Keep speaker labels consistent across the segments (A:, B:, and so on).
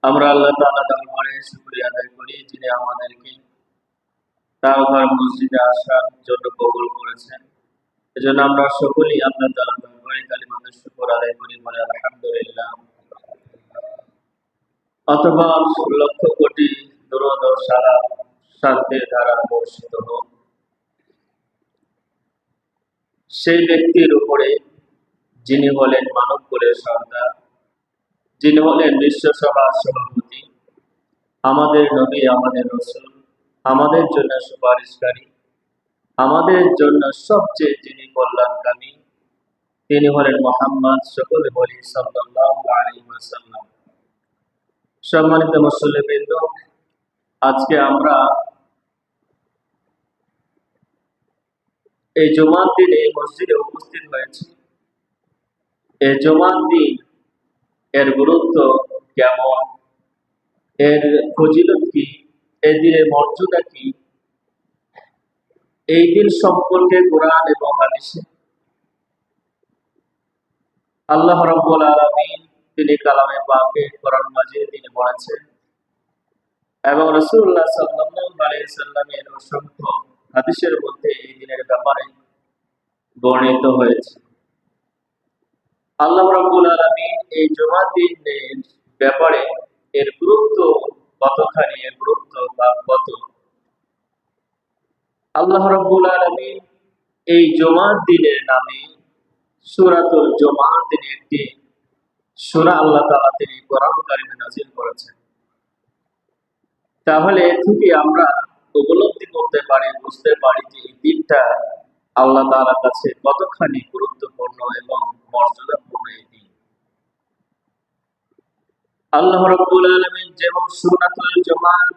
A: আমরা আল্লাহ তাআলা দরবারে শুকরিয়া আদায় করি, যিনি আমাদেরকে তার ঘর মসজিদে আসার জন্য কবুল করেছেন। এজন্য আমরা সকলেই আল্লাহ তাআলার দরবারে কালিমাতুশ শুকর আদায় করি, বলে আলহামদুলিল্লাহ। অতঃপর লক্ষ কোটি দরুদ ও সালাম শান্তির ধারা বর্ষিত হোক সেই ব্যক্তির উপরে যিনি হলেন মানব কুলের সর্দার, যিনি হলেন বিশ্ব সভার সভাপতি, আমাদের নবী, আমাদের রাসূল, আমাদের জন্য সুপারিশকারী, আমাদের জন্য সবচেয়ে যিনি কল্যাণকামী, তিনি হলেন মুহাম্মদ, সকলে বলি সাল্লাল্লাহু আলাইহি ওয়াসাল্লাম। সম্মানিত মুসল্লিবৃন্দ, আজকে আমরা এই জুমার দিনে মসজিদে উপস্থিত হয়েছি। এই জুমার দিন এর গুরুত্ব কেমন, এর ফজিলত কি, এই দিনের মর্যাদা কি, এই দিন সম্পর্কে কোরআন এবং হাদিসে আল্লাহ রাব্বুল আলামিন তিনি কালামে পাকে কোরআন মাজিদে তিনি বলেছেন এবং রাসূলুল্লাহ সাল্লাল্লাহু আলাইহি সাল্লামের অসংখ্য হাদিসের মধ্যে এই দিনের ব্যাপারে বর্ণিত হয়েছে। আল্লাহ রাব্বুল আলামিন এই জুমার দিনের ব্যাপারে এর গুরুত্ব কতখানি, এর গুরুত্ব বা কত, আল্লাহ রাব্বুল আলামিন এই জুমার দিনের নামে সূরাতুল জুমার দিনে একটি সূরা আল্লাহ তাআলা তিনি কোরআন কারিমে নাযিল করেছেন। তাহলে এ থেকে আমরা উপলব্ধি করতে পারি, বুঝতে পারি যে এই দিনটা আল্লাহ তাআলার কাছে কতখানি গুরুত্বপূর্ণ এবং মর্যাদাপূর্ণ এই দিন। আল্লাহ রাব্বুল আলামিন যেমন সূরাতুল জুমার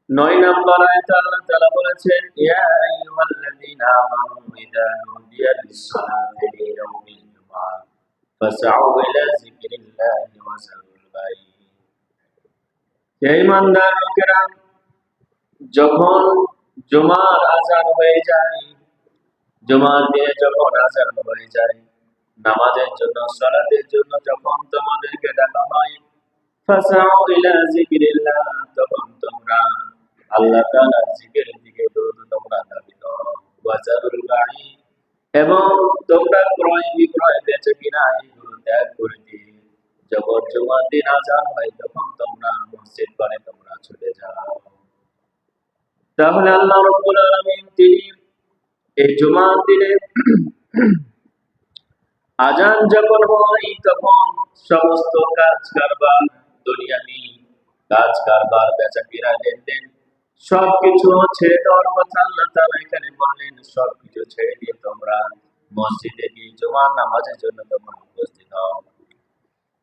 A: 9 নম্বর আয়াতে আল্লাহ তাআলা বলেছেন, ইয়া আইয়ুহাল্লাযীনা আমানু ইযা নুদিয়া লিস-সালাতি মিন ইয়াউমিল জুমআহ ফাসআউ ইলা যিকরিল্লাহি ওয়া যারুল বাই'। হে ঈমানদার লোকেরা, যখন জুমার আযান হয়ে যায়, জুমার দিনে যখন আযান হয়ে যায়, নামাজের জন্য, সালাতের জন্য যখন তোমাদেরকে ডাকা হয়, ফাসআউ ইলা যিকরিল্লাহ, তখন তোমরা আল্লাহ তাআলার জিকিরের দিকে দ্রুত তোমরা ধাবিত হও, ওয়া যারুল বাই', এবং তোমরা ক্রয় বিক্রয় বেচাকেনা এগুলো ত্যাগ করে দিয়ে যখন জুমার দিন আযান হয় তখন তোমরা মসজিদ পানে তোমরা চলে যাও। তাহলে আল্লাহ রাব্বুল আলামিন তিনি এই জুমার দিনে আযান যখন হয় তখন সমস্ত কাজ কারবার, দুনিয়াবি কাজ কারবার, বেচাকেনা, লেনদেন সবকিছু ছেড়ে দেওয়ার কথা আল্লাহ তাআলা এখানে বললেন। সবকিছু ছেড়ে দিয়ে তোমরা মসজিদে গিয়ে জুমার নামাজের জন্য তোমরা উপস্থিত হও।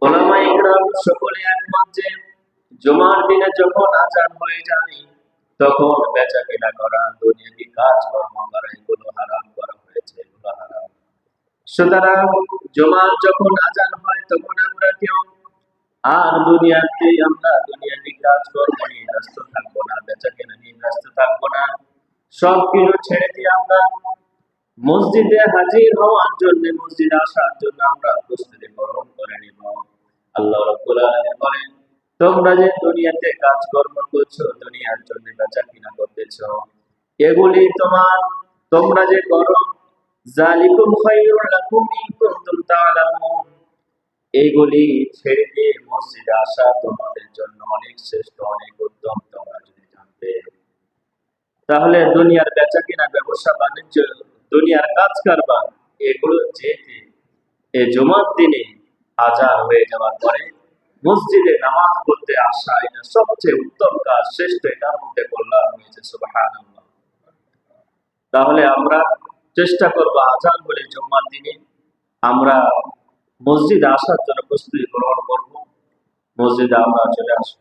A: উলামায়ে ইকরাম সকলে একমত যে জুমার দিনে যখন আযান হয়ে যায় তখন বেচাকেনা করা, দুনিয়াবি কাজ কর্ম করা এগুলো হারাম করা হয়েছে, এগুলো হারাম। সুতরাং জুমার যখন আযান হয় তখন আমরা কেউ আর আমরা দুনিয়াবি কাজ কর্ম নিয়ে ব্যস্ত থাকবো না, বেচাকেনা নিয়ে ব্যস্ত থাকবো না। সবকিছু ছেড়ে দিয়ে আমরা মসজিদে হাজির হওয়ার জন্য, মসজিদে আসার জন্য আমরা প্রস্তুতি গ্রহণ করে নিব। আল্লাহ রাব্বুল আলামিন বলেন, তোমরা যে দুনিয়াতে কাজকর্ম করছো, দুনিয়ার জন্য বেচাকেনা করতেছো, এগুলি তোমরা যে করো, যালিকুম খায়রুল লাকুম ইন কুনতুম তা'লামুন, এইগুলি ছেড়ে দিয়ে মসজিদে আসা তোমাদের জন্য অনেক শ্রেষ্ঠ, অনেক উত্তম, তোমরা যদি জানতে। তাহলে দুনিয়ার বেচাকেনা, ব্যবসা বাণিজ্য, দুনিয়ার কাজ কারবার এগুলো যেতে এই জুমার দিনে আযান হয়ে যাওয়ার পরে মসজিদে নামাজ পড়তে আসা, এটা সবচেয়ে উত্তম কাজ, শ্রেষ্ঠ, এটার মধ্যে কল্যাণ রয়েছে। সুবহানাল্লাহ। তাহলে আমরা চেষ্টা করব আযান হলে জুমার দিনে আমরা মসজিদে আসার জন্য প্রস্তুতি গ্রহণ করব, মসজিদে আমরা চলে আসব।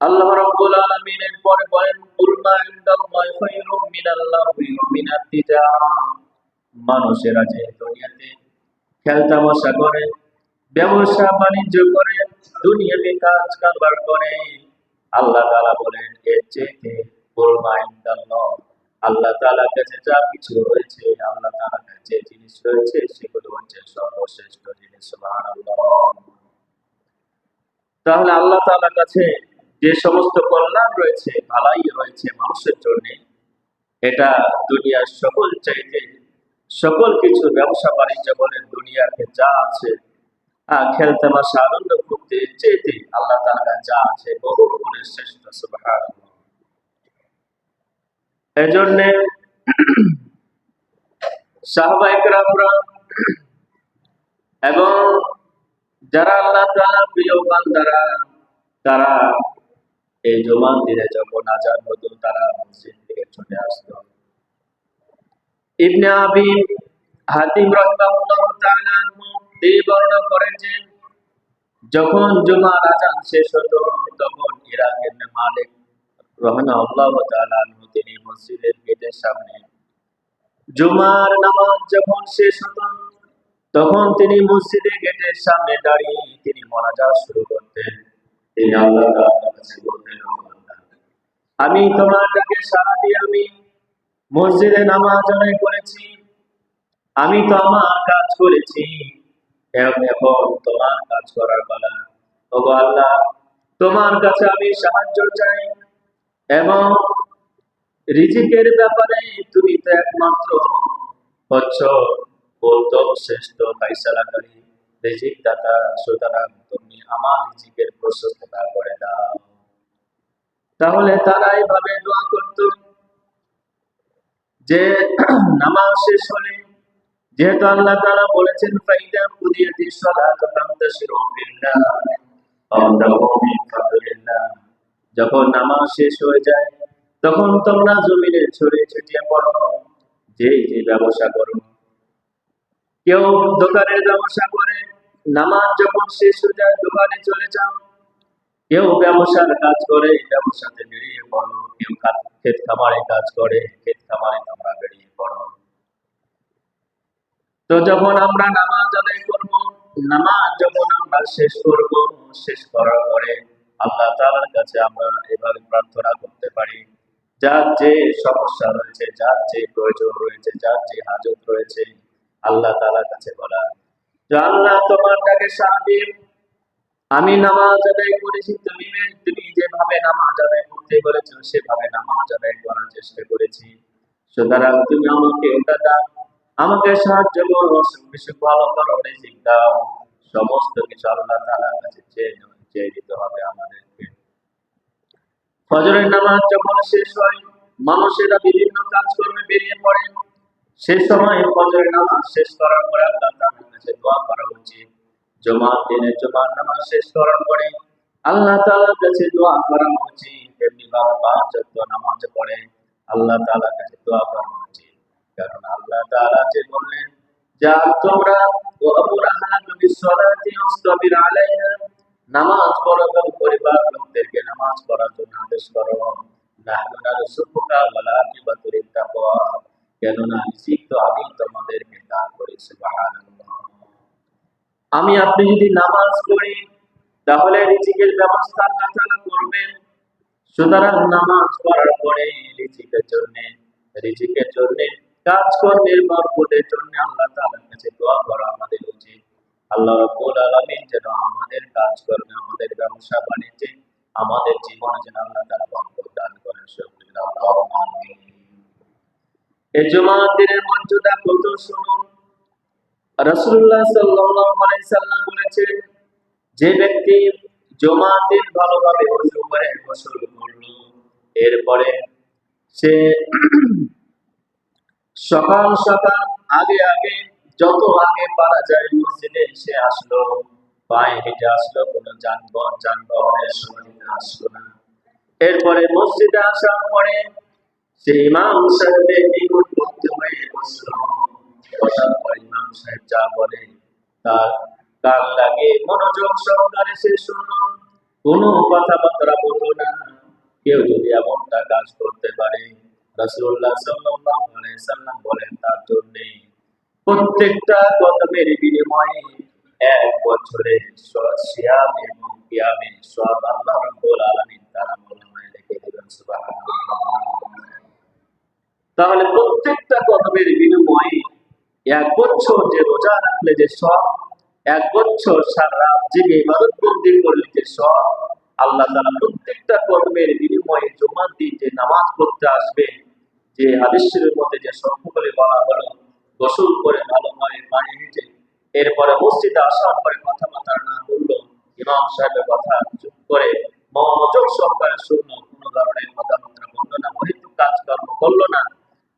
A: আল্লাহ রাব্বুল আলামিন এরপরে বলেন, কুল মা ইনদাল্লাহি খায়রুম মিনাল্লাহি ওয়া মিনাত তিজারা, মানুষেরা যে দুনিয়াতে খেলতামাশা করে, ব্যবসা বাণিজ্য করে, দুনিয়াতে কাজ কারবার করে, আল্লাহ তাআলা বলেন এর চেয়ে কুল মা ইনদাল্লাহ, আল্লাহ তাআলার কাছে যা কিছু রয়েছে, আল্লাহ তাআলার কাছে যে জিনিস রয়েছে সেগুলো হচ্ছে সর্বশ্রেষ্ঠ জিনিস। সুবহানাল্লাহ। তাহলে আল্লাহ তাআলার কাছে যে সমস্ত কল্যাণ রয়েছে, ভালাই রয়েছে মানুষের জন্য, এটা দুনিয়ার সকল চাইতে, সকল কিছু ব্যবসা বাণিজ্য বলেন, দুনিয়াতে যা আছে, খেল তামাশা আনন্দ করতে চেয়েতে আল্লাহ তাআলা যা আছে বহু গুণে শ্রেষ্ঠ। সুবহানাল্লাহ। এজন্য সাহাবায়ে কেরামরা এবং যারা আল্লাহ তাআলার প্রিয় বান্দারা, তারা এই জুমার দিনে যখন আযান হতো তারা মসজিদ থেকে ছুটে আসতো। ইবনে আবি হাতিম রাহিমাহুল্লাহ তাআলা তিনি বর্ণনা করেছেন, যখন জুমার আযান শেষ হতো তখন ইরাক ইবনে মালিক রাহিমাহুল্লাহ তাআলা তিনি মসজিদের গেটের সামনে, জুমার নামাজ যখন শেষ হতো তখন তিনি মসজিদের গেটের সামনে দাঁড়িয়ে তিনি মোনাজাত শুরু করতেন। তিনি আল্লাহ তাআলার কাছে বলতেন, আমি তোমার ডাকে সাড়া দিয়ে আমি মসজিদে নামাজ আদায় করেছি, আমি তো আমার কাজ করেছি, এখন তোমার কাজ করার পালা। ওগো আল্লাহ, তোমার কাছে আমি সাহায্য চাই, এবং রিজিকের ব্যাপারে তুমি তো একমাত্র হচ্ছ উত্তম শ্রেষ্ঠ ফায়সালাকারী, রিজিক দাতা, সুতরাং তুমি আমার রিজিকের প্রশস্ততা করে দাও। তাহলে তারা এইভাবে দোয়া করত যে নামাজ শেষ হলে, যেহেতু আল্লাহ তাআলা বলেছেন ফাইদা কুদিয়াতিস সালাতু ফান্তাশিরু ফিল্লাহ ওয়াবতাগু মিন ফাদলিল্লাহ, যখন নামাজ শেষ হয়ে যায় তখন তোমরা জমিনে ছড়িয়ে ছিটিয়ে পড়ো, যে যে ব্যবসা করো। কেউ দোকানের ব্যবসা করে, নামাজ যখন শেষ হয়ে যায় দোকানে চলে যাও। কেউ ব্যবসার কাজ করে, ব্যবসাতে বেরিয়ে পড়ো। কেউ ক্ষেত খামারে কাজ করে, ক্ষেত খামারে তোমরা বেরিয়ে পড়ো। তো যখন আমরা নামাজ আদায় করব, নামাজ যখন আমরা শেষ করব, শেষ করার পরে আল্লাহ তাআলার কাছে আমরা এভাবে প্রার্থনা করতে পারি, যার যে সমস্যা রয়েছে, যার যে প্রয়োজন রয়েছে, যার যে হাজত রয়েছে, আল্লাহ তাআলার কাছে বলা যে আল্লাহ তোমার ডাকে সাড়া দিয়ে আমি নামাজ আদায় করেছি, তুমি যেভাবে নামাজ আদায় করতে বলেছো সেভাবে নামাজ আদায় করার চেষ্টা করেছি, সুতরাং তুমি আমাকে ওটা দাও, আমাকে সাহায্য করো, বেশি ভালো করো, রিজিক দাও। সমস্ত কিছু আল্লাহ তাআলার কাছে চেয়ে দিতে হবে আমাদেরকে। ফজরের নামাজ যখন শেষ হয় মানুষেরা বিভিন্ন কাজকর্মে বেরিয়ে পড়ে, সে সময় ফজরের নামাজ শেষ করার পরে আল্লাহ তাআলার কাছে দোয়া করা উচিত। জুমার দিনে জুমার নামাজ শেষ করার পরে আল্লাহ তাআলার কাছে দোয়া করা উচিত। এমনি বাবা পাঁচ ওয়াক্ত নামাজ পড়ে আল্লাহ তাআলার কাছে দোয়া করা উচিত, কারণ আল্লাহ তাআলা যে বললেন যা তোমরা ওয়ামুর আহলাকা বিসসালাতি ওয়াসতাবির আলাইহা, নামাজ পড়ো এবং পরিবার লোকদেরকে নামাজ পড়ার জন্য আদেশ করো। নাহনু নারযুকুকা ওয়া লা আকিবাতু লিত্তাকওয়া, কেননা রিজিক তো আমি তোমাদেরকে দান করি। সুবহানাল্লাহ। আমি আপনি যদি নামাজ পড়ি তাহলে রিজিকের ব্যবস্থা আল্লাহ তাআলা করবেন। সুতরাং নামাজ পড়ার পরে রিজিকের জন্য কাজকর্মের বরকতের জন্য আল্লাহ তাআলার কাছে দোয়া করা আমাদের উচিত। আল্লাহ রাব্বুল আলামিন যেন আমাদের কাজকর্মে, আমাদের ব্যবসা বাণিজ্যে, আমাদের জীবনে যেন আল্লাহ তাআলা বরকত দান করেন। আল্লাহুম্মা আমিন। এই জুমার দিনের মর্যাদা কত শুনুন। রাসূলুল্লাহ সাল্লাল্লাহু আলাইহি সাল্লাম বলেছেন, যে ব্যক্তি জুমার দিন ভালোভাবে ওযু করে গোসল করলো, এরপরে সে সকাল সকাল আগে আগে যত আগে পারা যায় মসজিদে সে আসলো, পায়ে হেঁটে আসলো, কোনো যানবাহনের সহযোগিতা আসলো না। এরপরে মসজিদে আসার পরে সে ইমাম সাহেবের নিকটবর্তী হয়ে বসলো। বসার পরে ইমাম সাহেব যা বলে তার কান লাগিয়ে মনোযোগ সহকারে সে শুনলো, কোনো কথাবার্তা বললো না। কেউ যদি এমনটা কাজ করতে পারে, রাসূলুল্লাহ সাল্লাল্লাহু আলাইহি সাল্লাম বলেন তার জন্য প্রত্যেকটা কদমের বিনিময়ে 1 বছরের সিয়াম এবং কিয়ামের সওয়াব আল্লাহ রাব্বুল আলামিন তার আমলনামায় লিখে দিবেন। সুবহানাল্লাহ। তাহলে প্রত্যেকটা কদমের বিনিময়ে 1 বছর যে রোজা রাখলে যে সব, 1 বছর সারা রাত জেগে ইবাদত বন্দি করলে যে সব, আল্লাহ তাআলা প্রত্যেকটা কদমের বিনিময়ে জুমার দিন যে নামাজ পড়তে আসবে, যে হাদিসের মধ্যে যে শর্তগুলি বলা হলো, গোসল করে ভালোভাবে পানি হেঁটে এরপরে মসজিদে আসার পরে কথাবার্তা না বললো, ইমাম সাহেবের কথা চুপ করে মনোযোগ সহকারে শুনলো, কোনো ধরনের কথাবার্তা বললো না, অহিত কাজকর্ম করলো না,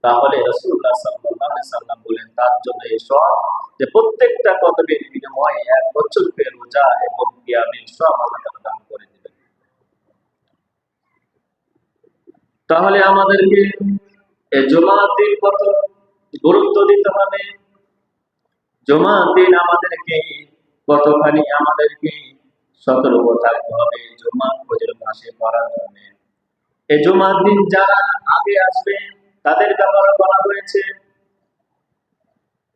A: তাহলে রাসূলুল্লাহ সাল্লাল্লাহু আলাইহি সাল্লাম বলেন তার জন্য এই সব, যে প্রত্যেকটা কদমের বিনিময়ে 1 বছর রোজা এবং কিয়ামের সব আল্লাহ তাআলা দান করে দিবেন। তাহলে আমাদেরকে এই জুমার দিন কত গুরুত্ব দিতে হবে, জুমার দিন আমাদেরকে আমাদেরকে সতর্ক থাকতে হবে জুমার ফজর মাসে পড়ার জন্য। এই জুমার দিন যারা আগে আসবে তাদের ব্যাপারে বলা হয়েছে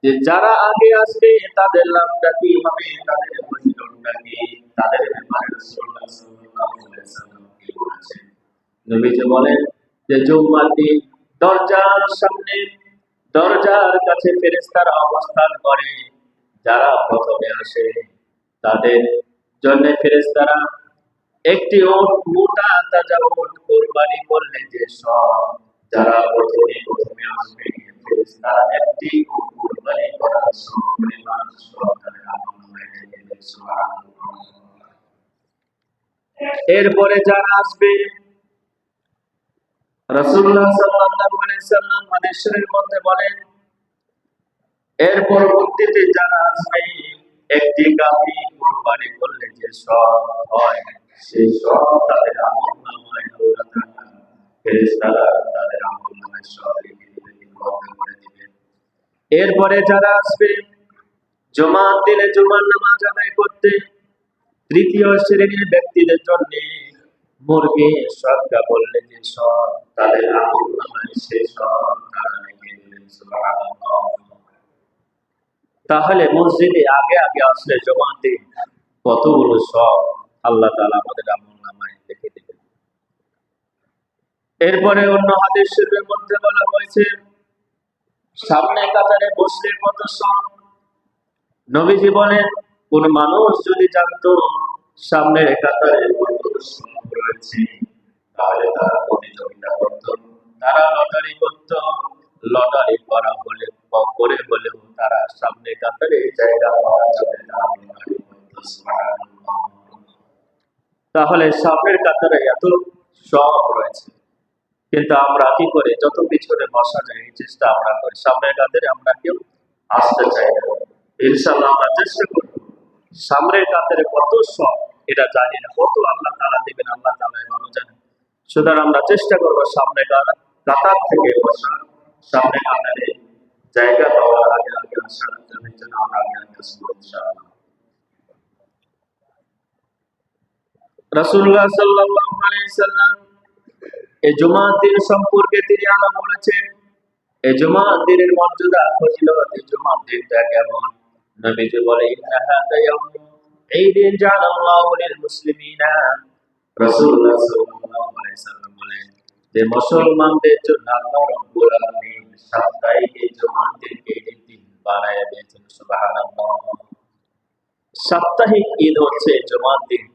A: যে যারা আগে আসবে তাদের লাভটা কি হবে, তাদের ফজিলতটা কি, তাদের ব্যাপারে রাসূলুল্লাহ সাল্লাল্লাহু আলাইহি ওয়াসাল্লাম কি বলেছেন। নবীজি বলেন যে জুমার দিন দরজার সামনে, দরজার কাছে ফেরেশতারা অবস্থান করে, যারা প্রথমে আসে তাদের জন্য ফেরেশতারা একটি উট, মোটা তাজা উট কুরবানি করলে যে সব, যারা প্রথমে আসবে ফেরেশতারা একটি উট কুরবানি করার পরিমাণ সব তাদের আমলনামায় লিখে দেবে। সুবহানাল্লাহ। এরপরে যারা আসবে, রাসূলুল্লাহ সাল্লাল্লাহু আলাইহি সাল্লাম হাদিসের মধ্যে বলেন, এর পরবর্তীতে যারা আসবে একটি গাভী কুরবানি করলে যে সব হয়, সেই সব তাদের আমলনামায় আল্লাহ তাআলা ফেরেশতারা তাদের আমলনামায় সব লিখে দিবেন, লিপিবদ্ধ করে দিবেন। এরপরে যারা আসবে জুমার দিনে জুমার নামাজ আদায় করতে, তৃতীয় শ্রেণীর ব্যক্তিদের জন্য মুরগি সদকা করলে যে সব, তাদের আমলনামায় সেই সব তারা লিখে দিবেন। সুবহানাল্লাহ। তাহলে মসজিদে আগে আগে আসলে জুমার দিন কতগুলো সব আল্লাহ তাআলা আমাদের আমলনামায় লিখে দিবেন। এরপরে অন্য হাদিস শরীফের মধ্যে বলা হয়েছে সামনে কাতারে বসলে কত সব। নবীজি বলেন কোন মানুষ যদি জানতো সামনের কাতারে কত সব রয়েছে, তাহলে তারা প্রতিযোগিতা করত, তারা লটারি করত, লটারি করা হলে করে হলেও তারা সামনে কাতারে জায়গা পাওয়ার জন্য তারা লটারি করত। সুবহানাল্লাহ। তাহলে সামনের কাতারে এত সব রয়েছে, কিন্তু আমরা কি করে যত পিছনে বসা যায় এই চেষ্টা আমরা করি, সামনের কাতারে আমরা কেউ আসতে চাই না। ইনশাআল্লাহ আমরা চেষ্টা করব, সামনের কাতারে কত সব এটা জানি না, কত আল্লাহ তাআলা দিবেন আল্লাহ তাআলাই ভালো জানেন। সুতরাং আমরা চেষ্টা করব সামনে কাতার থেকে বসা, সামনে কাতারে জায়গা পাওয়ার আগে আগে আসার জন্য আমরা আগে আগে আসবো ইনশাআল্লাহ। রাসূলুল্লাহ সাল্লাল্লাহু আলাইহি সাল্লাম এই জুমার দিন সম্পর্কে তিনি আলো বলেছেন, এই জুমার দিনের মর্যাদা ফজিলত, এই জুমার দিনটা কেমন। নবীজি বলে ইন্না হাদা ইয়াউম, এই দিন জাআলাল্লাহু লিল মুসলিমিনা, রাসূলুল্লাহ সাল্লাল্লাহু আলাইহি সাল্লাম বলেন যে মুসলমানদের জন্য আল্লাহ রাব্বুল আলামিন সাপ্তাহিক এই জুমার দিনকে এই দিন বানায় দিয়েছেন। সুবহানাল্লাহ। সাপ্তাহিক ঈদ হচ্ছে জুমার দিন,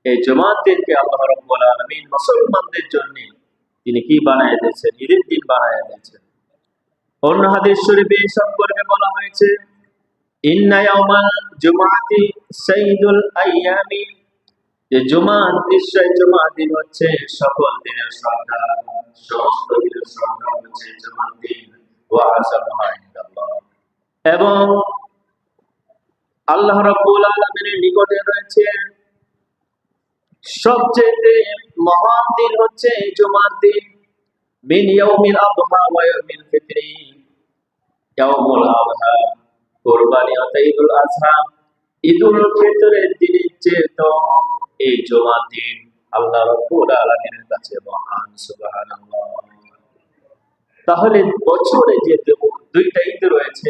A: এই জুমার দিনকে আল্লাহ রাব্বুল আলামিন মুসলমানদের জন্য তিনি কি বানায় দিয়েছেন, ঈদের দিন বানায় দিয়েছেন। অন্য হাদিস শরীফে সম্পর্কে বলা হয়েছে ইন্না ইয়াউমাল জুমআতি সাইয়্যিদুল আইয়ামি, যে নিশ্চয় জুমার দিন হচ্ছে সকল দিনের সর্দার, সমস্ত দিনের সর্দার হচ্ছে জুমার দিন। ওয়া আযামুহা ইনদাল্লাহ, এবং আল্লাহ রাব্বুল আলামিনের নিকটে রয়েছে সবচেয়ে মহান দিন হচ্ছে জুমার দিন। মিন ইয়াউমিল আযহা ওয়া ইয়াউমিল ফিতরি, ইয়াউমুল আযহা কুরবানি অর্থাৎ ঈদুল আযহা, ঈদুল ফিতরের দিনের চেয়ে তো এই জুমার দিন আল্লাহ রাব্বুল আলামিনের কাছে মহান। সুবহানাল্লাহ। তাহলে বছরে যে দুইটা ঈদ রয়েছে,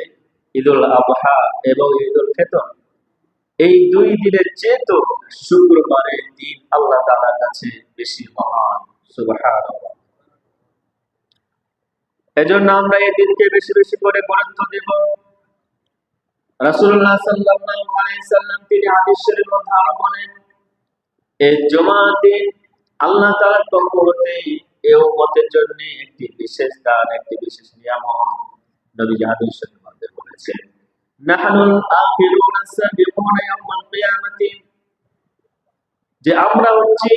A: ঈদুল আযহা এবং ঈদুল ফিতর, এই দুই দিনের চেয়ে তো শুক্রবারের দিন আল্লাহ তাআলার কাছে বেশি মহান। সুবহানাল্লাহ। এজন্য আমরা এই দিনকে বেশি বেশি করে গুরুত্ব দেব। রাসূলুল্লাহ সাল্লাল্লাহু আলাইহি সাল্লাম তিনি হাদিস শরীফের মধ্যে আরো বলেন, এই জুমার দিন আল্লাহ তাআলার পক্ষ হতে এই উম্মতের জন্য একটি বিশেষ দান, একটি বিশেষ নিয়ামত নবী হাদিস শরীফের মধ্যে বলেছেন, নাহনুল আখিরুনা সাবিকুনা ইয়াউমাল কিয়ামাতি, যে আমরা হচ্ছি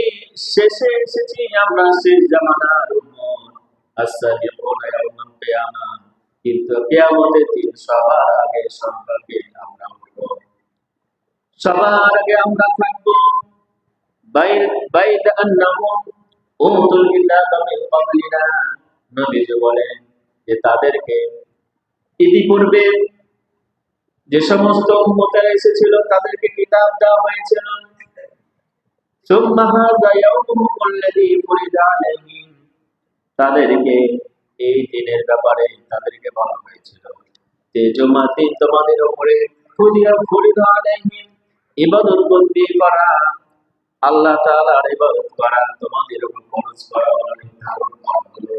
A: শেষে এসেছি, আমরা শেষ জামানার উম্মত। as-সাবিকুনা ইয়াউমাল কিয়ামা, কিন্তু কিয়ামতের দিন সবার আগে সম্পর্কে আমরা উঠব, সবার আগে আমরা থাকবো। বাইদ আন্নাহুম উতুল কিতাবা মিন ক্বাবলিনা, নবীজি বলেন যে তাদেরকে ইতিপূর্বে যে সমস্ত উম্মতেরা এসেছিল তাদেরকে কিতাব দেওয়া হয়েছিল। সুম্মা হাযা ইয়াউমুহুম আল্লাযী ফুরিদা আলাইহিম, তাদেরকে এই দিনের ব্যাপারে তাদেরকে বলা হয়েছিল যে জুমার দিন তোমাদের উপরে ফুরিদা আলাইহিম, ইবাদত বন্দি করা, আল্লাহ তাআলার ইবাদত করা তোমাদের উপর ফরজ করা হলো, নির্ধারণ করা হলো।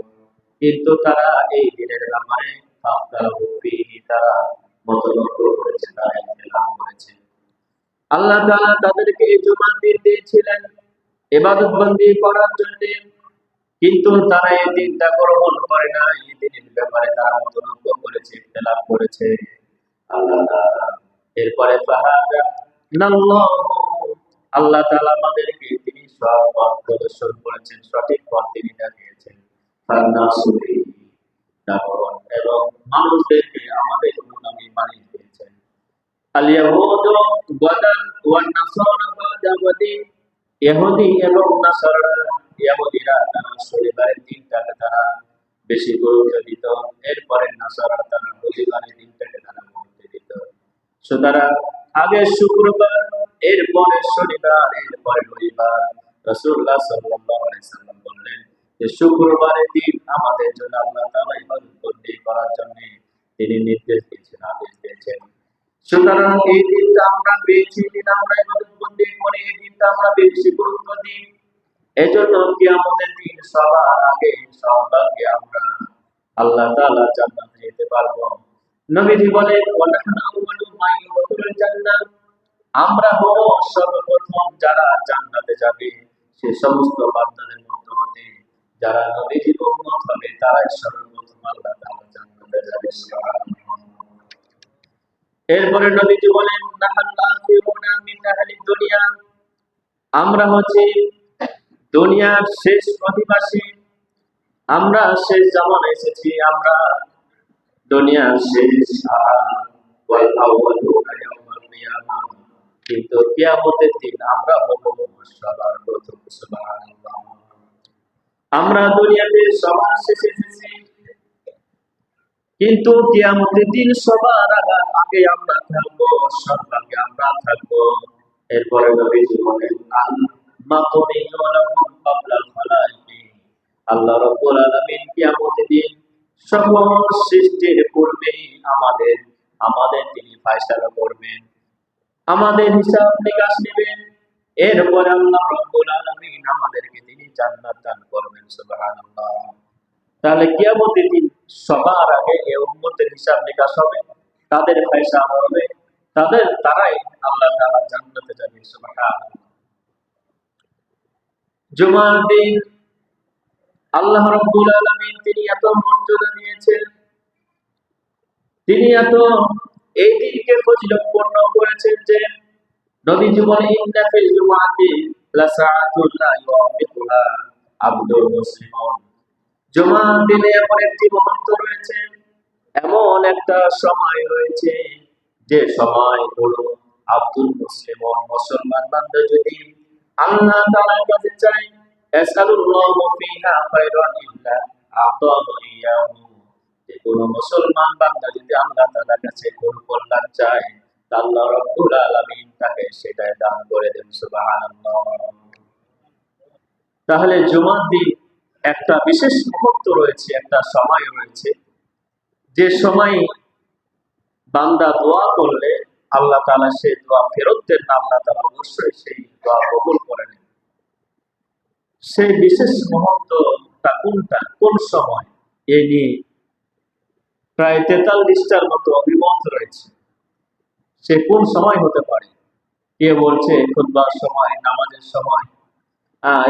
A: কিন্তু তারা এই দিনের ব্যাপারে তারা মতলব করেছে, তারা ইখতিলাফ করেছে। আল্লাহ তাআলা তাদেরকে এই জুমার দিন দিয়েছিলেন ইবাদত বন্দি করার জন্য, কিন্তু তারা এই দিনটা গ্রহণ করে না, এই দিনের ব্যাপারে তারা মতলব করেছে, ইখতিলাফ করেছে। আল্লাহ তাআলা এরপরে ফাহাদা নাল্লাহু, আল্লাহ তাআলা আমাদেরকে তিনি সৎ পথ প্রদর্শন করেছেন, সঠিক পথ তিনি দেখিয়েছেন। ফান্নাসুরি, এবং মানুষদেরকে আমাদের অনুগামী বানিয়ে দিয়েছেন। আল ইয়াহুদু গাদান ওয়ান নাসারা বাদা গাদিন, ইহুদি এবং নাসারা, ইহুদিরা তারা শনিবারের দিনটাকে তারা বেশি গুরুত্ব দিত, এরপরে নাসারা তারা রবিবারের দিনটাকে তারা গুরুত্ব দিত। সুতরাং আগে শুক্রবার, এরপরে শনিবার, এরপরে রবিবার। রাসূলুল্লাহ সাল্লাল্লাহু আলাইহি সাল্লাম বললেন যে শুক্রবারের দিন আমাদের জন্য আল্লাহ তাআলা ইবাদত বন্দি করার জন্য তিনি নির্দেশ দিয়েছেন, আদেশ দিয়েছেন। সুতরাং এই দিনটা আমরা পেয়েছি, দিন আমরা ইবাদত বন্দি করি, এই দিনটা আমরা বেশি গুরুত্ব দিই। এজন্য কিয়ামতের দিন সবার আগে সবার আগে আমরা আল্লাহ তাআলা জান্নাতে যেতে পারবো। নবীজি বলেন, ওয়ানাহনু আউয়ালু মা ইয়াদখুলুল জান্নাহ, আমরা হব সর্বপ্রথম যারা জান্নাতে যাবে, সে সমস্ত বান্দাদের মধ্যে হতে যারা নবীজির উম্মত হবে তারাই সর্বপ্রথম আল্লাহ তাআলা জান্নাতে যাবে। সুবহানাল্লাহ। এরপরে নবীজি বলেন, নাহাল আখিরুনা মিন আহলিদ দুনিয়া, আমরা হচ্ছে দুনিয়ার শেষ অধিবাসী, আমরা শেষ জামানায় এসেছি, আমরা দুনিয়ার শেষ ওয়াল আউয়ালুনা ইয়াউমাল কিয়ামাহ, কিন্তু কিয়ামতের দিন আমরা হব সবার প্রথম। সুবহানাল্লাহ। আমরা দুনিয়াতে সবার শেষে এসেছি, কিন্তু কিয়ামতের দিন সবার আগে আমরা থাকবো, সবার আগে আমরা থাকবো। এরপরে নবীজি বলেন, আল মাকুমিয়ু লাহুম ক্বাবলাল খালাইকি, আল্লাহ রাব্বুল আলামিন কিয়ামতের দিন সকল সৃষ্টির পূর্বে আমাদের আমাদের তিনি ফয়সালা করবেন, আমাদের হিসাব নিকাশ নেবেন। এরপর আল্লাহ রাব্বুল আলামিন আমাদেরকে তিনি জান্নাত দান করবেন। সুবহানাল্লাহ। তাহলে কিয়ামতের দিন সবার আগে এই উম্মতের হিসাব নিকাশ হবে, তাদের ফয়সালা হবে, তারাই আল্লাহ তাআলা জান্নাতে যাবে। সুবহানাল্লাহ। জুমার দিন আল্লাহ রাব্বুল আলামিন তিনি এত মর্যাদা দিয়েছেন, তিনি এত এই দিনকে ফজিলতপূর্ণ করেছেন যে নবীজি বলেন, ইন্না ফিল জুমাতি লাসাআতুল লা ইউআফিকুহা আবদুল মুসলিমুন, জুমার দিনে এমন একটি মুহূর্ত রয়েছে, এমন একটা সময় রয়েছে, যে সময় হলো আব্দুল মুসলিমুন, মুসলমান বান্দা যদি আল্লাহ তাআলার কাছে চায়, ইয়াসালুল্লাহু ফিহা খায়রান ইল্লা আতাহু ইয়াহু, যে কোনো মুসলমান বান্দা যদি আল্লাহ তাআলার কাছে কোনো কল্যাণ চায়, আল্লাহ রাব্বুল আলামিন তাকে সেটাই দান করে দেন। সুবহানাল্লাহ। তাহলে জুমার দিন একটা বিশেষ মুহূর্ত রয়েছে, একটা সময় রয়েছে, যে সময় বান্দা দোয়া করলে আল্লাহ তাআলা সেই দোয়া ফেরত দেন না, আল্লাহ তাআলা অবশ্যই সেই দোয়া কবুল করে নেন। সেই বিশেষ মুহূর্তটা কোনটা, কোন সময়, এই নিয়ে প্রায় 43টার মতো অভিমত রয়েছে। সে কোন সময় হতে পারে? কে বলছে খুতবার সময়, নামাজের সময়,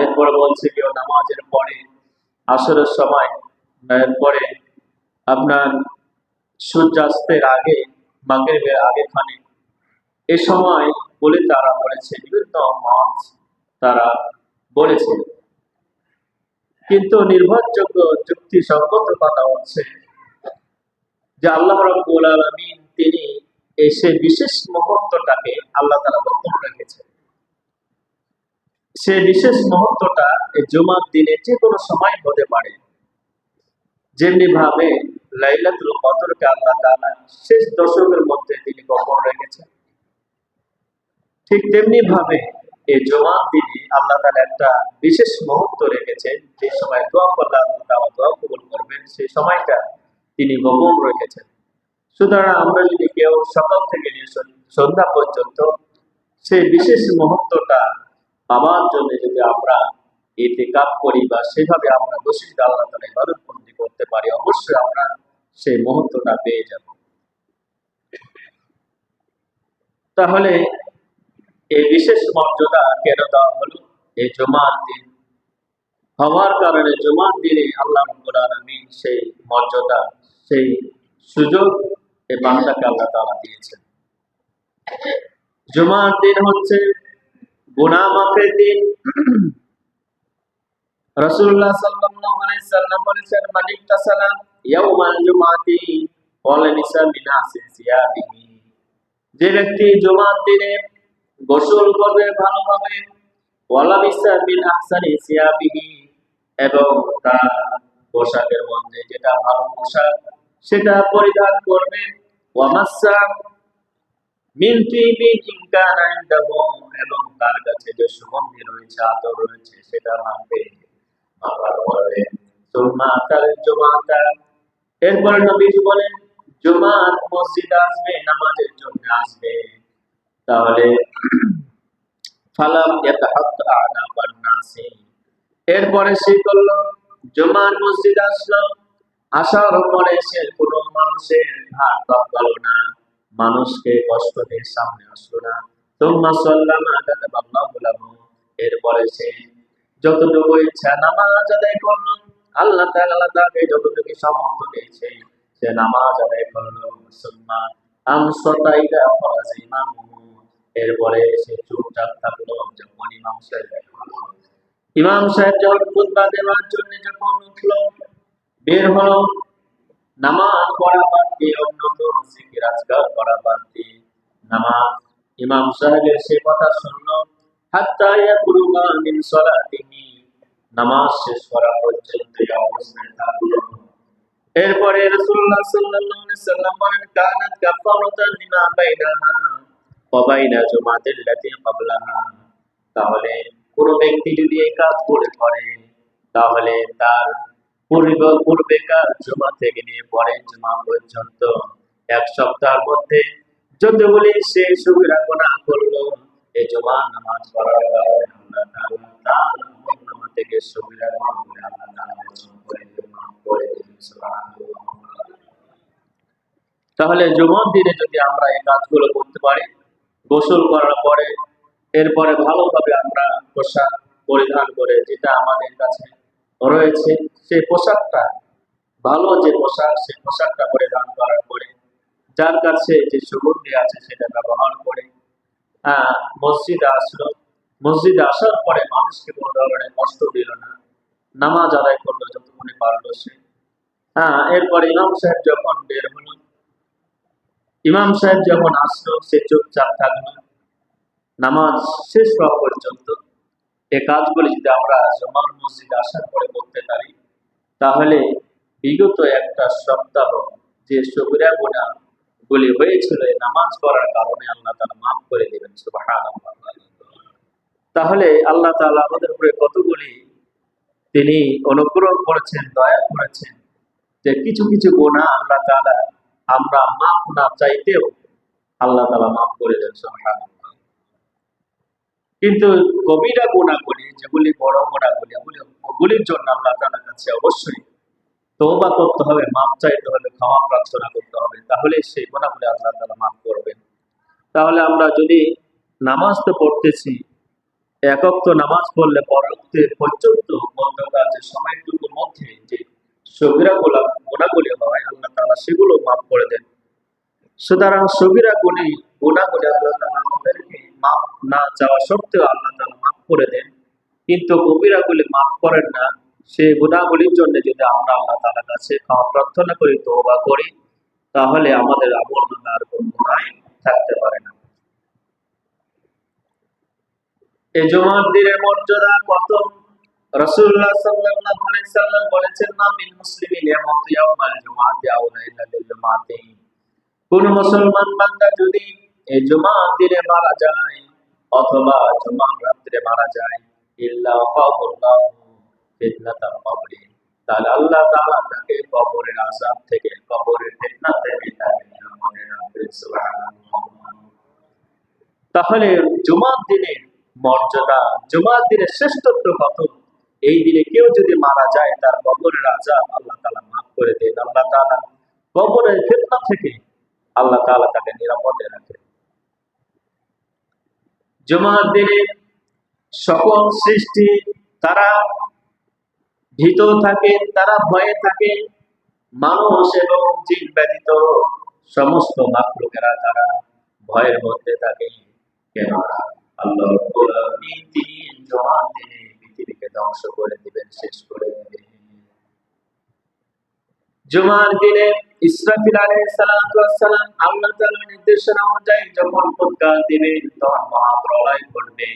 A: এরপরে বলছে কেউ নামাজের পরে, আসরের সময়, এরপরে আপনার সূর্যাস্তের আগে, মাগরিবের আগে খানে, এ সময় বলে তারা বলেছে, বিভিন্ন মত তারা বলেছে। কিন্তু নির্ভরযোগ্য যুক্তিসঙ্গত কথা হচ্ছে যে আল্লাহ রাব্বুল আলামিন তিনি সে বিশেষ মুহূর্তটাকে আল্লাহ তাআলা গোপন রেখেছেন। সে বিশেষ মুহূর্তটা এই জুমার দিনে যে কোনো সময় হতে পারে। যেমনি ভাবে লাইলাতুল কদরকে আল্লাহ তাআলা শেষ দশকের মধ্যে তিনি গোপন রেখেছেন, ঠিক তেমনি ভাবে এই জুমার দিনে আল্লাহ তাআলা একটা বিশেষ মুহূর্ত রেখেছেন, যে সময় দোয়া করলে আল্লাহ তাআলা দোয়া কবুল করবেন, সেই সময়টা তিনি গোপন রেখেছেন। সুতরাং আমরা যদি কেউ সকাল থেকে নিয়ে সন্ধ্যা পর্যন্ত সেই বিশেষ মুহূর্তটা পাওয়ার জন্য যদি আমরা ইতিকাফ করি বা সেভাবে আমরা বসে আল্লাহ তাআলা ইবাদতবন্দি করতে পারি, অবশ্যই আমরা সেই মুহূর্তটা পেয়ে যাব। তাহলে এই বিশেষ মর্যাদা কেন দেওয়া হলো? এই জুমার দিন হওয়ার কারণে জুমার দিনে আল্লাহ রাব্বুল আলামিন সেই মর্যাদা, সেই সুযোগ এই বান্দাকে আল্লাহ তাআলা দিয়েছেন। জুমার দিন হচ্ছে গুনাহ মাফের দিন। রাসূলুল্লাহ সাল্লাল্লাহু আলাইহি সাল্লাম বলেছেন, মান ইত্তাসালা ইয়াউমাল জুমাতি ওয়ালাবিসা মিন আহসানি সিয়াবিহি, যে ব্যক্তি জুমার দিনে গোসল করবে ভালোভাবে, ওয়ালাবিসা মিন আহসানি সিয়াবিহি, এবং তার পোশাকের মধ্যে যেটা ভালো পোশাক সেটা পরিধান করবে, ওয়ামাসসা মিন তিবিন ইন কানা ইনদাহু, এবং তার কাছে যে সুগন্ধি রয়েছে, আতর রয়েছে, সেটা মাখবে, মাখার পরে সুম্মা তাল জুমাতা, এরপর নবীজি বলেন জুমার মসজিদে আসবে, নামাজের জন্য আসবে। তাহলে ফালাম ইয়াতাহাত্তা আনাবান নাসি, এরপরে সে করলো জুমার মসজিদে আসলো, আসার পরে সে কোনো মানুষের ঘাট কাঁপালো না, মানুষকে কষ্ট দিয়ে সামনে আসলো না। তুম্মা সাল্লামা কাতাবাল্লাহু লাহু, এরপরে সে যতটুকু ইচ্ছা নামাজ আদায় করলো, আল্লাহ তাআলা তাকে যতটুকু সামর্থ্য দিয়েছে সে নামাজ আদায় করলো। সুম্মা আমসাতা ইদা ফারাজা ইমামুহু, এরপরে সে চুপচাপ থাকলো যখন ইমাম সাহেব যখন খুতবা দেওয়ার জন্য যখন উঠলো, বের হলো, নামাজ পড়া বাদ দিয়ে অন্যান্য জিকির আজকার করা বাদ দিয়ে নামাজ ইমাম সাহেবের সে কথা শুনলো, হাত্তা ইয়াকুরুবা মিন সালাতিহি, নামাজ শেষ করা পর্যন্ত এই অবস্থায় থাকলো। এরপরে রাসূলুল্লাহ সাল্লাল্লাহু আলাইহি সাল্লাম বলেন, কানাত কাফারাতান লিমা বাইনাহা ওয়া বাইনা জুমাতিল লাতী ক্বাবলাহা, তাহলে কোন ব্যক্তি যদি এই কাজ করে তাহলে তার পূর্বেকার জুমা থেকে নিয়ে পরের জুমা পর্যন্ত এক সপ্তাহের মধ্যে যতগুলি সে সগীরা গুনাহ করলো, এই জুমার নামাজ পড়ার কারণে আল্লাহ তাআলা তার আমলনামা থেকে সগীরা গুনাহগুলো আল্লাহ তাআলা মোচন করে দেন, মাফ করে দেন। সুবহানাল্লাহ। তাহলে জুমার দিনে যদি আমরা এই কাজগুলো করতে পারি, গোসল করার পরে এরপরে ভালোভাবে আমরা পোশাক পরিধান করে, যেটা আমাদের কাছে রয়েছে সেই পোশাকটা, ভালো যে পোশাক, সেই পোশাকটা পরিধান করার পরে যার কাছে যে সুগন্ধি আছে সেটা ব্যবহার করে মসজিদে আসলো, মসজিদে আসার পরে মানুষকে কোনো ধরনের কষ্ট দিল না, নামাজ আদায় করলো যতক্ষণে পারলো সে। এরপরে ইমাম সাহেব যখন বের হলো, ইমাম সাহেব যখন আসলো, সে চুপচাপ থাকলো নামাজ শেষ হওয়া পর্যন্ত। এই কাজগুলি যদি আমরা জুমার মসজিদে আসার পরে করতে পারি, তাহলে বিগত একটা সপ্তাহ যে সগীরা গুনাহ গুলি হয়েছিল এই নামাজ পড়ার কারণে আল্লাহ তাআলা মাফ করে দিবেন। সুবহানাল্লাহ। তাহলে আল্লাহ তাআলা আমাদের উপরে কতগুলি তিনি অনুগ্রহ করেছেন, দয়া করেছেন, যে কিছু কিছু গুনাহ আল্লাহ তাআলা আমরা মাফ না চাইতেও আল্লাহ তাআলা মাফ করে দেন। সুবহানাল্লাহ। কিন্তু কবিরা গুনাহগুলি, যেগুলি বড় গুনাহগুলি, ওগুলির জন্য আল্লাহ তাআলার কাছে অবশ্যই তওবা করতে হবে, মাপ চাইতে হবে, ক্ষমা প্রার্থনা করতে হবে, তাহলে সেই গুনাহগুলো আল্লাহ তাআলা মাফ করবেন। তাহলে আমরা যদি নামাজ তো পড়তেছি, এক ওয়াক্ত নামাজ পড়লে পরবর্তী পর্যন্ত মধ্যকার যে সময়টুকুর মধ্যে যে সগীরা গুনাহগুলি হয় আল্লাহ তাআলা সেগুলো মাফ করে দেন। সুতরাং সগীরা গুনাহগুলি আল্লাহ তাআলা আমাদেরকে মাফ না চাওয়া সত্ত্বেও আল্লাহ তাআলা মাফ করে দেন, কিন্তু কবিরাগুলি মাফ করেন না। সেই গুনাহগুলির জন্য যদি আমরা আল্লাহ তাআলার কাছে ক্ষমা প্রার্থনা করি, তওবা করি, তাহলে আমাদের আমলনামায় আর কোনো গুনাহ থাকতে পারে না। এই জুমার দিনের মর্যাদা কত! রাসূলুল্লাহ সাল্লাল্লাহু আলাইহি সাল্লাম বলেছেন, মা মিন মুসলিমিন ইয়ামুতু ইয়াওমাল জুমআতি আও লাইলাতুল জুমআতি, কোন মুসলমান বান্দা যদি এই জুমার দিনে মারা যায় অথবা জুমার রাত্রে মারা যায়, ইল্লা ওয়াকাহুল্লাহু ফিতনাতাল কবরি, তাহলে আল্লাহ তাআলা তাকে কবরের আযাব থেকে, কবরের ফিতনা থেকে তাকে নিরাপদে রাখবেন। সুবহানাল্লাহ। তাহলে জুমার দিনের মর্যাদা, জুমার দিনের শ্রেষ্ঠত্ব কত! এই দিনে কেউ যদি মারা যায় তার কবরের আযাব আল্লাহ তাআলা মাফ করে দেন। আল্লাহ তাআলা কবরের ফিতনা থেকে আল্লাহ তাআলা তাকে নিরাপদে রাখেন। জুমার দিনে সকল সৃষ্টি তারা ভীত থাকে, তারা ভয়ে থাকে। মানুষ এবং জিন ব্যতীত সমস্ত মাখলুকেরা তারা ভয়ের মধ্যে থাকে। কেননা আল্লাহ রাব্বুল আলামিন তিনি জুমার দিনে পৃথিবীকে ধ্বংস করে দিবেন, শেষ করে দিবেন। জুমার দিনে ইসরাফিল আলাইহিস সালাতু ওয়াস সালাম আল্লাহ তাআলার নির্দেশনা অনুযায়ী যখন ফুৎকার দিবেন তখন মহাপ্রলয় ঘটবে।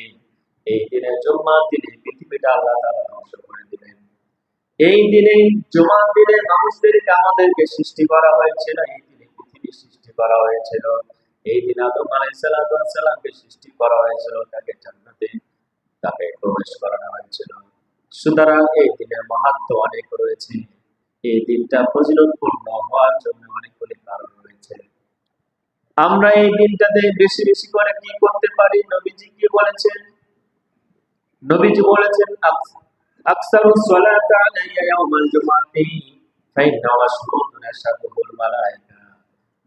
A: এই দিনে জুমার দিনে পৃথিবীটা আল্লাহ তাআলা ধ্বংস করে দিবেন। এই দিনে জুমার দিনে মানুষদেরকে আমাদেরকে সৃষ্টি করা হয়েছিল, এই দিনে পৃথিবী সৃষ্টি করা হয়েছিল। এই দিন আদম আলাইহিস সালাতু ওয়াস সালামকে সৃষ্টি করা হয়েছিল, তাকে জান্নাতে তাকে প্রবেশ করানো হয়েছিল। সুতরাং এই দিনের মাহাত্ম্য অনেক রয়েছে। এই দিনটা ফজিলতপূর্ণ হওয়ার জন্য অনেকগুলি কারণ রয়েছে। আমরা এই দিনটাতে বেশি বেশি করে কি করতে পারি? নবীজি কি বলেছেন? নবীজি বলেছেন, আকসারুস সালাতা আলাইয়া ইয়াউমাল জুমআতি ফাইন্না রাসূলুল্লাহ ইয়াশহাদুল মালায়েকা।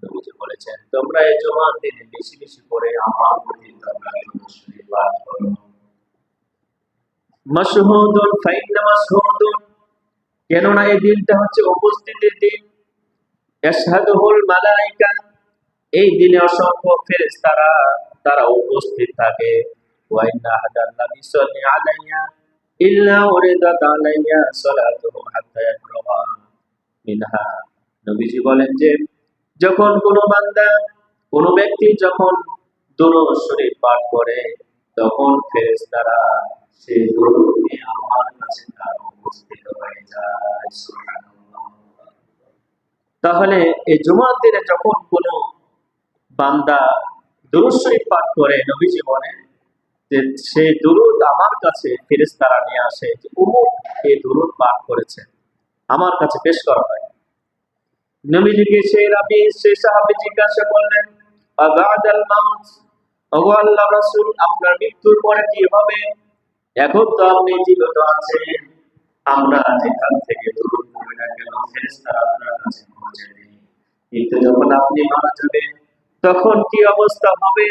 A: নবীজি বলেছেন, তোমরা এই জুমার দিনে বেশি বেশি করে আমার প্রতি তোমরা দুরূদ পাঠ করো। মাশহুদুন ফাইন্না মাশহুদুন, কেননা এই দিনটা হচ্ছে উপস্থিতির দিন। ইয়াশহাদুল মালায়েকা, এই দিনে অসংখ্য ফেরেশতারা তারা উপস্থিত থাকে। ওয়া ইন্না আহাদান লা ইউসাল্লি আলাইয়া ইল্লা উরিদাত আলাইয়া সালাতুহু হাত্তা ইয়াকরাবা মিনহা। নবীজি বলেন যে যখন কোনো বান্দা, কোনো ব্যক্তি যখন দুরূদ শরীফ পাঠ করে তখন ফেরেশতারা সেই দুরূদ নিয়ে আমার কাছে তার উপস্থিত হয়ে যায়। সুবহানাল্লাহ। তাহলে এই জুমার দিনে যখন কোনো বান্দা দুরূদ শরীফ পাঠ করে, নবীজি বলেন যে সেই দুরূদ আমার কাছে ফেরেশতারা নিয়ে আসে যে অমুক এই দুরূদ পাঠ করেছে, আমার কাছে পেশ করা হয়। নবীজিকে সেই সাহাবী জিজ্ঞাসা করলেন, আবাদাল মাউত, ওগো আল্লাহর রাসূল, আপনার মৃত্যুর পরে কি হবে? এখন তো আপনি জীবিত আছেন, আমরা যেখান থেকে দুরূদ পড়ি না কেন ফেরেশতারা আপনার কাছে পৌঁছে দেয়, কিন্তু যখন আপনি মারা যাবেন তখন কি অবস্থা হবে?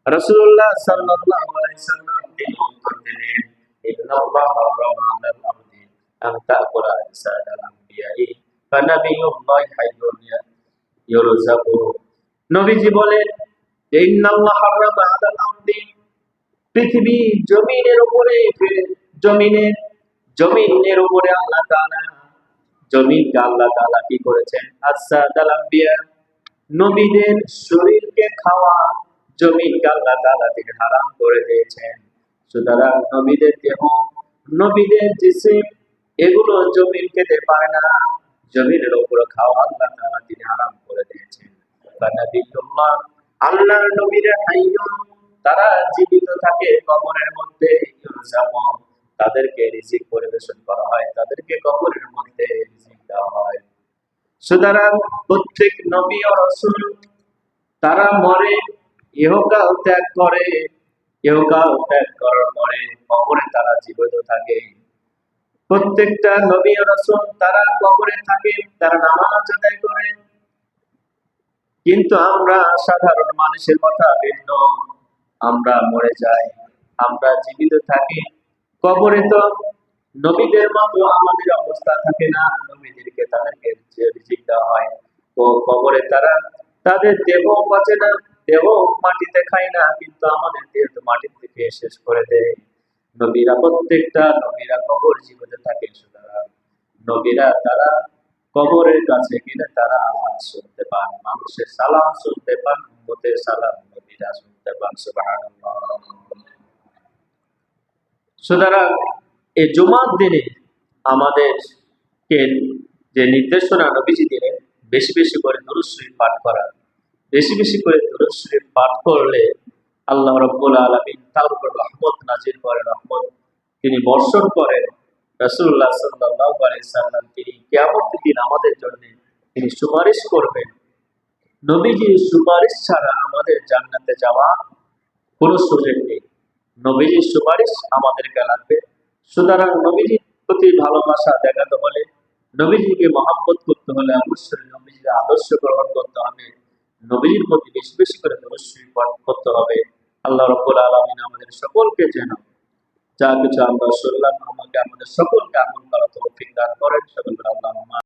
A: রাসূলুল্লাহ সাল্লাল্লাহু আলাইহি সাল্লাম তিনি উত্তর দিলেন, ইন্নাল্লাহ হারামা আলাল আরদি আন তাকুলা আজসাদাল আমবিয়াই ফানাবিয়ুল্লাহি হাইয়ুন ইউরযাকু। নবীজি বলেন, ইন্নাল্লাহ হারামা আলাল আরদি, পৃথিবী জমিনের উপরে, জমিনের উপরে আল্লাহ তাআলা, জমিনকে আল্লাহ তাআলা কি করেছেন? আজসাদাল আমবিয়া, নবীদের শরীরকে খাওয়া জমিনকে আল্লাহ তাআলা তিনি হারাম করে দিয়েছেন। সুতরাং নবীদের দেহ, নবীদের জিসিম এগুলো জমিন খেতে পারে না, জমিনের উপর খাওয়া আল্লাহ তাআলা তিনি হারাম করে দিয়েছেন। ফানাবিয়ুল্লাহ, আল্লাহর নবীরা হাইয়ুন, তারা জীবিত থাকে কবরের মধ্যে, ইউরযাকু, তাদেরকে রিজিক পরিবেশন করা হয়, তাদেরকে কবরের মধ্যে রিজিক দেওয়া হয়। সুতরাং প্রত্যেক নবী ও রাসূল তারা মরে, ইহকাল ত্যাগ করে, ইহকাল ত্যাগ করার পরে কবরে তারা জীবিত থাকে। প্রত্যেকটা নবী ও রাসূল তারা কবরে থাকে, তারা নামাজ আদায় করে। কিন্তু আমরা সাধারণ মানুষের কথা ভিন্ন। আমরা মরে যাই, আমরা জীবিত থাকি। কবরে তো নবীদের মতো আমাদের অবস্থা থাকে না। নবীদেরকে তাদেরকে যে রিজিক দেওয়া হয়, তো কবরে তারা তাদের দেহ বাঁচে না, দেহ মাটিতে খায় না, কিন্তু আমাদের দেহ তো মাটির থেকে শেষ করে দেয়। প্রত্যেকটা নবীরা কবর জীবিত থাকে। সুতরাং নবীরা তারা কবরের কাছে গেলে তারা আওয়াজ শুনতে পান, মানুষের সালাম শুনতে পান, উম্মতের সালাম নবীরা শুনতে পান। সুবহানাল্লাহ। সুতরাং এই জুমার দিনে আমাদেরকে যে নির্দেশনা নবীজি দিলেন, বেশি বেশি করে দুরূদ শরীফ পাঠ করা। বেশি বেশি করে দুরূদ শরীফ পাঠ করলে আল্লাহ রাব্বুল আলামিন তার উপর রহমত নাজিল করেন, রহমত তিনি বর্ষণ করেন। রাসূলুল্লাহ সাল্লাল্লাহু আলাইহি সাল্লাম তিনি কিয়ামতের দিন আমাদের জন্য তিনি সুপারিশ করবেন। নবীজির সুপারিশ ছাড়া আমাদের জান্নাতে যাওয়া কোনো সুযোগ নেই। নবীজির সুপারিশ আমাদেরকে লাগবে। সুতরাং নবীজির প্রতি ভালোবাসা দেখাতে হলে, নবীজিকে মহব্বত করতে হলে অবশ্যই নবীজির আদর্শ গ্রহণ করতে হবে। নবীজির প্রতি বেশি বেশি করে দরুদ শরীফ পাঠ করতে হবে। আল্লাহ রাব্বুল আলামিন আমাদের সকলকে যেন যা কিছু আমরা শুনলাম আমাদের সকলকে আমল করার তৌফিক দান করেন। সকলকে আল্লাহ